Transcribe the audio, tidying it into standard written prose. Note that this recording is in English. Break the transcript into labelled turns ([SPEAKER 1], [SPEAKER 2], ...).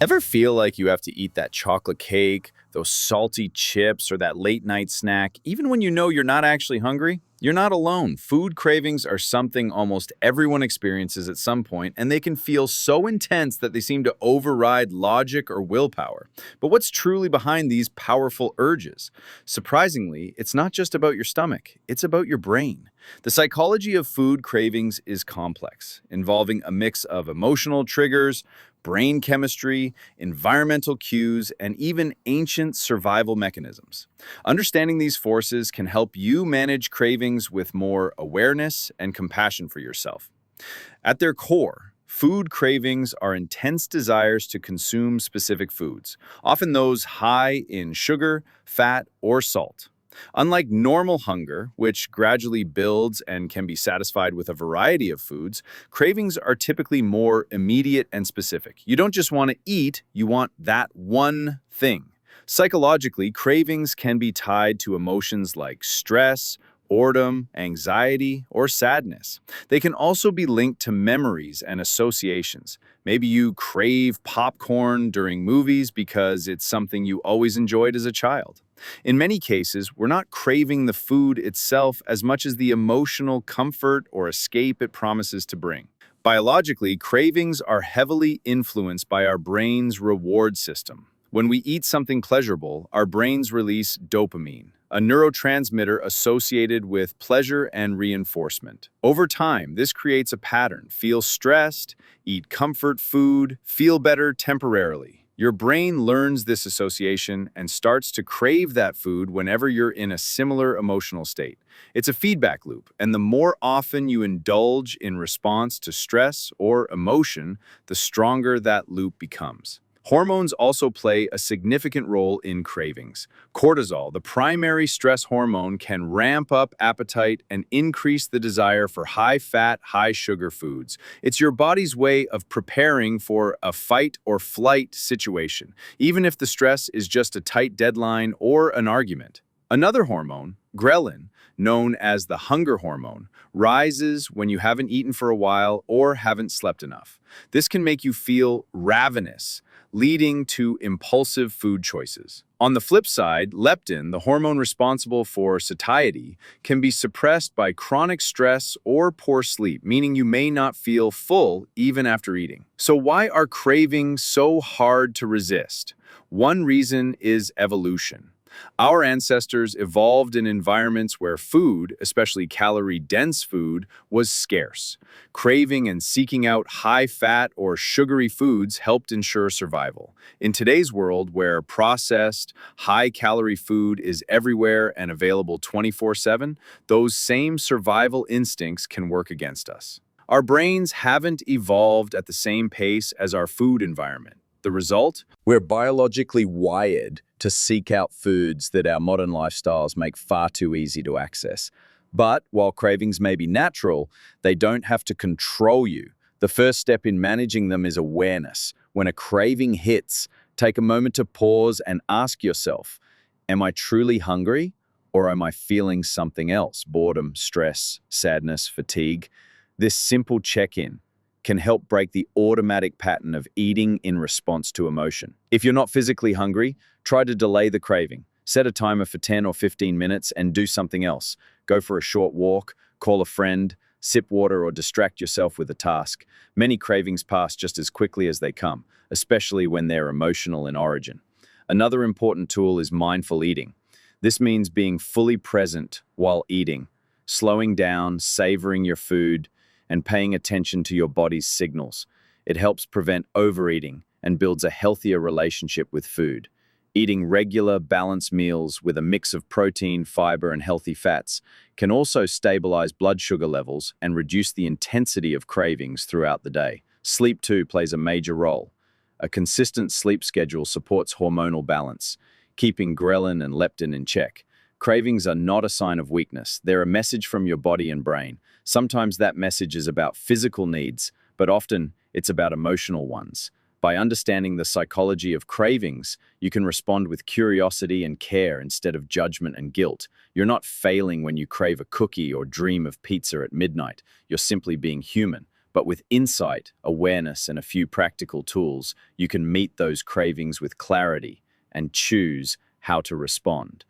[SPEAKER 1] Ever feel like you have to eat that chocolate cake, those salty chips, or that late night snack, even when you know you're not actually hungry? You're not alone. Food cravings are something almost everyone experiences at some point, and they can feel so intense that they seem to override logic or willpower. But what's truly behind these powerful urges? Surprisingly, it's not just about your stomach, it's about your brain. The psychology of food cravings is complex, involving a mix of emotional triggers, brain chemistry, environmental cues, and even ancient survival mechanisms. Understanding these forces can help you manage cravings with more awareness and compassion for yourself. At their core, food cravings are intense desires to consume specific foods, often those high in sugar, fat, or salt. Unlike normal hunger, which gradually builds and can be satisfied with a variety of foods, cravings are typically more immediate and specific. You don't just want to eat, you want that one thing. Psychologically, cravings can be tied to emotions like stress, boredom, anxiety, or sadness. They can also be linked to memories and associations. Maybe you crave popcorn during movies because it's something you always enjoyed as a child. In many cases, we're not craving the food itself as much as the emotional comfort or escape it promises to bring. Biologically, cravings are heavily influenced by our brain's reward system. When we eat something pleasurable, our brains release dopamine, a neurotransmitter associated with pleasure and reinforcement. Over time, this creates a pattern. Feel stressed, eat comfort food, feel better temporarily. Your brain learns this association and starts to crave that food whenever you're in a similar emotional state. It's a feedback loop, and the more often you indulge in response to stress or emotion, the stronger that loop becomes. Hormones also play a significant role in cravings. Cortisol, the primary stress hormone, can ramp up appetite and increase the desire for high-fat, high-sugar foods. It's your body's way of preparing for a fight or flight situation, even if the stress is just a tight deadline or an argument. Another hormone, ghrelin, known as the hunger hormone, rises when you haven't eaten for a while or haven't slept enough. This can make you feel ravenous, leading to impulsive food choices. On the flip side, leptin, the hormone responsible for satiety, can be suppressed by chronic stress or poor sleep, meaning you may not feel full even after eating. So why are cravings so hard to resist? One reason is evolution. Our ancestors evolved in environments where food, especially calorie-dense food, was scarce. Craving and seeking out high-fat or sugary foods helped ensure survival. In today's world, where processed, high-calorie food is everywhere and available 24/7, those same survival instincts can work against us. Our brains haven't evolved at the same pace as our food environment. The result? We're biologically wired to seek out foods that our modern lifestyles make far too easy to access. But while cravings may be natural, they don't have to control you. The first step in managing them is awareness. When a craving hits, take a moment to pause and ask yourself, am I truly hungry, or am I feeling something else? Boredom, stress, sadness, fatigue. This simple check-in can help break the automatic pattern of eating in response to emotion. If you're not physically hungry, try to delay the craving. Set a timer for 10 or 15 minutes and do something else. Go for a short walk, call a friend, sip water, or distract yourself with a task. Many cravings pass just as quickly as they come, especially when they're emotional in origin. Another important tool is mindful eating. This means being fully present while eating, slowing down, savoring your food, and paying attention to your body's signals. It helps prevent overeating and builds a healthier relationship with food. Eating regular, balanced meals with a mix of protein, fiber, and healthy fats can also stabilize blood sugar levels and reduce the intensity of cravings throughout the day. Sleep, too, plays a major role. A consistent sleep schedule supports hormonal balance, keeping ghrelin and leptin in check. Cravings are not a sign of weakness. They're a message from your body and brain. Sometimes that message is about physical needs, but often it's about emotional ones. By understanding the psychology of cravings, you can respond with curiosity and care instead of judgment and guilt. You're not failing when you crave a cookie or dream of pizza at midnight. You're simply being human. But with insight, awareness, and a few practical tools, you can meet those cravings with clarity and choose how to respond.